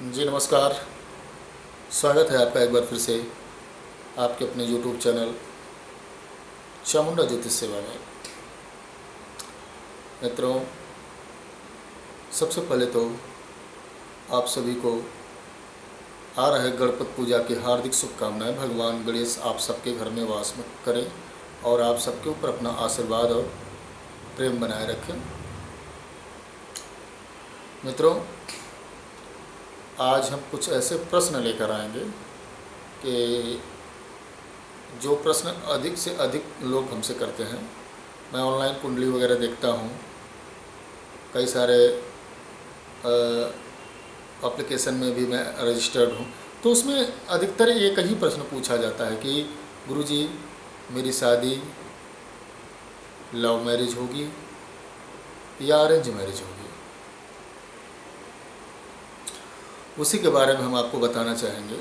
जी नमस्कार। स्वागत है आपका एक बार फिर से आपके अपने YouTube चैनल चामुंडा ज्योतिष सेवा में। मित्रों, सबसे पहले तो आप सभी को आ रहे गणपति पूजा की हार्दिक शुभकामनाएं। भगवान गणेश आप सबके घर में वास में करें और आप सबके ऊपर अपना आशीर्वाद और प्रेम बनाए रखें। मित्रों, आज हम कुछ ऐसे प्रश्न लेकर आएंगे कि जो प्रश्न अधिक से अधिक लोग हमसे करते हैं। मैं ऑनलाइन कुंडली वगैरह देखता हूँ, कई सारे एप्लीकेशन में भी मैं रजिस्टर्ड हूँ, तो उसमें अधिकतर एक ही प्रश्न पूछा जाता है कि गुरुजी, मेरी शादी लव मैरिज होगी या अरेंज मैरिज होगी। उसी के बारे में हम आपको बताना चाहेंगे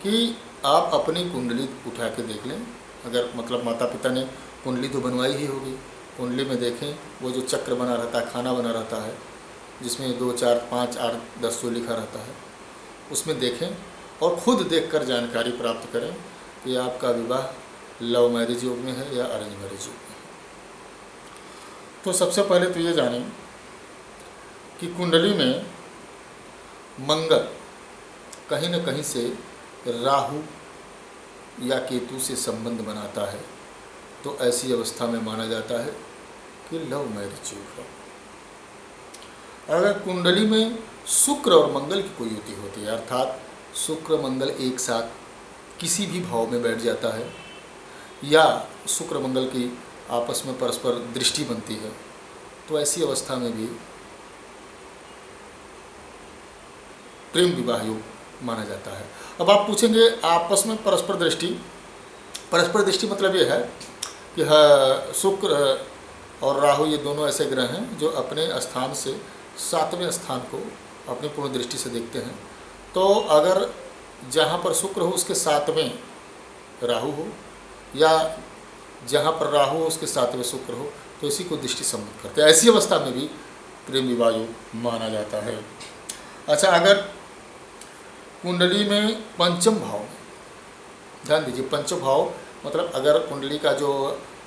कि आप अपनी कुंडली उठा के देख लें। अगर मतलब माता पिता ने कुंडली तो बनवाई ही होगी, कुंडली में देखें वो जो चक्र बना रहता है, खाना बना रहता है जिसमें 2, 4, 5, 8, 10 जो लिखा रहता है, उसमें देखें और ख़ुद देखकर जानकारी प्राप्त करें कि आपका विवाह लव मैरिज योग में है या अरेंज मैरिज योग में है। तो सबसे पहले तो ये जानें कि कुंडली में मंगल कहीं न कहीं से राहु या केतु से संबंध बनाता है, तो ऐसी अवस्था में माना जाता है कि लव मैरिज योग है। अगर कुंडली में शुक्र और मंगल की कोई युति होती है, अर्थात शुक्र मंगल एक साथ किसी भी भाव में बैठ जाता है या शुक्र मंगल की आपस में परस्पर दृष्टि बनती है, तो ऐसी अवस्था में भी प्रेम विवाह योग माना जाता है। अब आप पूछेंगे आपस में परस्पर दृष्टि मतलब ये है कि शुक्र और राहु ये दोनों ऐसे ग्रह हैं जो अपने स्थान से 7वें स्थान को अपनी पूर्ण दृष्टि से देखते हैं। तो अगर जहाँ पर शुक्र हो उसके 7वें राहु हो या जहाँ पर राहु हो उसके 7वें शुक्र हो, तो इसी को दृष्टि संबंध करते हैं। ऐसी अवस्था में भी प्रेम विवाह योग माना जाता है। अच्छा, अगर कुंडली में पंचम भाव में, ध्यान दीजिए, पंचम भाव मतलब अगर कुंडली का जो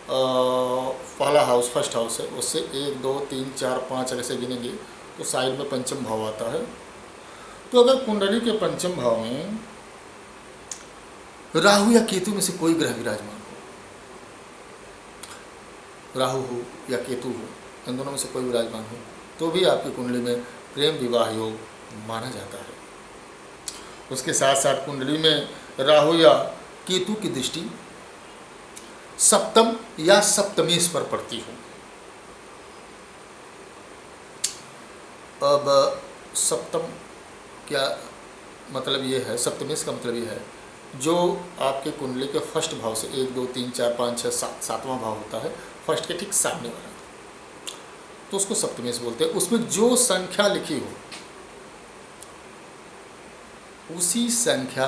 पहला हाउस फर्स्ट हाउस है उससे 1, 2, 3, 4, 5 ऐसे गिनेंगे तो साइड में पंचम भाव आता है। तो अगर कुंडली के पंचम भाव में राहु या केतु में से कोई ग्रह विराजमान हो, राहु हो या केतु हो, इन दोनों में से कोई विराजमान हो, तो भी आपकी कुंडली में प्रेम विवाह योग माना जाता है। उसके साथ साथ कुंडली में राहु या केतु की दृष्टि सप्तम या सप्तमेश पर पड़ती हो। अब सप्तम क्या मतलब ये है, सप्तमेश का मतलब ये है जो आपके कुंडली के फर्स्ट भाव से 1, 2, 3, 4, 5, 6, 7 सातवां भाव होता है, फर्स्ट के ठीक सामने वाला, तो उसको सप्तमेश बोलते हैं। उसमें जो संख्या लिखी हो उसी संख्या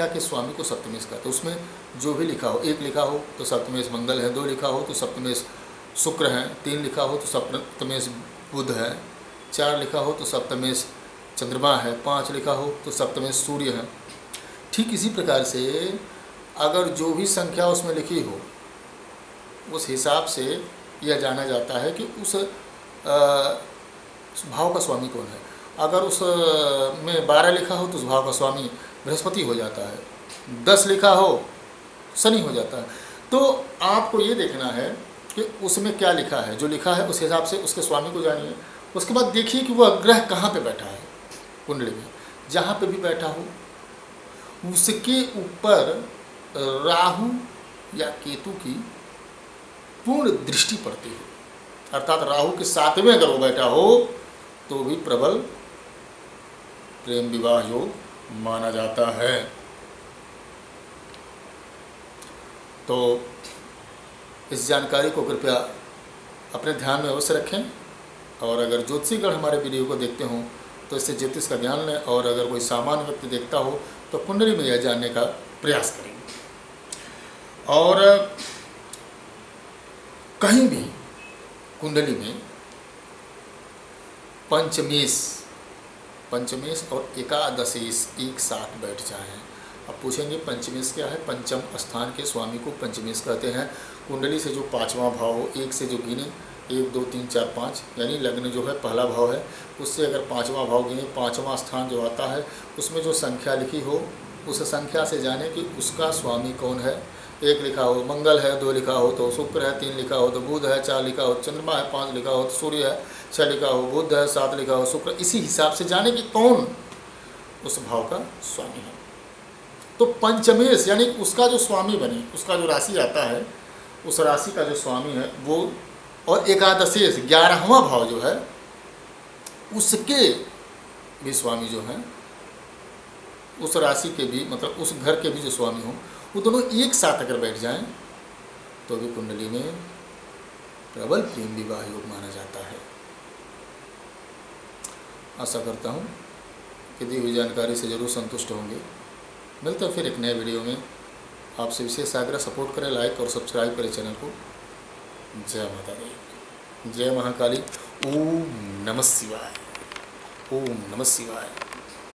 के स्वामी को सप्तमेश कहते हैं। उसमें जो भी लिखा हो, 1 लिखा हो तो सप्तमेश मंगल है, 2 लिखा हो तो सप्तमेश शुक्र है, 3 लिखा हो तो सप्तमेश बुध है, 4 लिखा हो तो सप्तमेश चंद्रमा है, 5 लिखा हो तो सप्तमेश सूर्य है। ठीक इसी प्रकार से अगर जो भी संख्या उसमें लिखी हो उस हिसाब से यह जाना जाता है कि उस भाव का स्वामी कौन है। अगर उस में 12 लिखा हो तो उस भाव का स्वामी बृहस्पति हो जाता है, 10 लिखा हो शनि हो जाता है। तो आपको ये देखना है कि उसमें क्या लिखा है, जो लिखा है उस हिसाब से उसके स्वामी को जानिए। उसके बाद देखिए कि वह ग्रह कहाँ पे बैठा है कुंडली में। जहाँ पे भी बैठा हो उसके ऊपर राहु या केतु की पूर्ण दृष्टि पड़ती है, अर्थात राहु के 7वें अगर वो बैठा हो तो भी प्रबल प्रेम विवाह योग माना जाता है। तो इस जानकारी को कृपया अपने ध्यान में अवश्य रखें और अगर ज्योतिषीगण हमारे वीडियो को देखते हों तो इससे ज्योतिष का ज्ञान लें, और अगर कोई सामान्य व्यक्ति देखता हो तो कुंडली में यह जानने का प्रयास करें। और कहीं भी कुंडली में पंचमेश और एकादशेश एक साथ बैठ जाएं। अब पूछेंगे पंचमेश क्या है? पंचम स्थान के स्वामी को पंचमेश कहते हैं। कुंडली से जो पांचवा भाव हो, एक से जो गिने 1 2 3 4 5, यानी लग्न जो है पहला भाव है, उससे अगर पांचवा भाव गिने, पांचवा स्थान जो आता है उसमें जो संख्या लिखी हो उस संख्या से जाने कि उसका स्वामी कौन है। 1 लिखा हो मंगल है, 2 लिखा हो तो शुक्र है, 3 लिखा हो तो बुध है, 4 लिखा हो चंद्रमा है, 5 लिखा हो तो सूर्य है, 6 लिखा हो बुध है, 7 लिखा हो शुक्र। इसी हिसाब से जाने कि कौन उस भाव का स्वामी है। तो पंचमेश यानी उसका जो स्वामी बने, उसका जो राशि आता है उस राशि का जो स्वामी है वो, और एकादशेश 11वां भाव जो है उसके भी स्वामी जो हैं, उस राशि के भी मतलब उस घर के भी जो स्वामी हों, वो दोनों एक साथ अगर बैठ जाएं तो भी कुंडली में प्रबल प्रेम विवाह योग माना जाता है। आशा करता हूँ कि दी हुई जानकारी से जरूर संतुष्ट होंगे। मिलते हैं फिर एक नए वीडियो में। आपसे विशेष आग्रह, सपोर्ट करें, लाइक और सब्सक्राइब करें चैनल को। जय माता दी, जय महाकाली। ओम नमः शिवाय, ओम नमः शिवाय।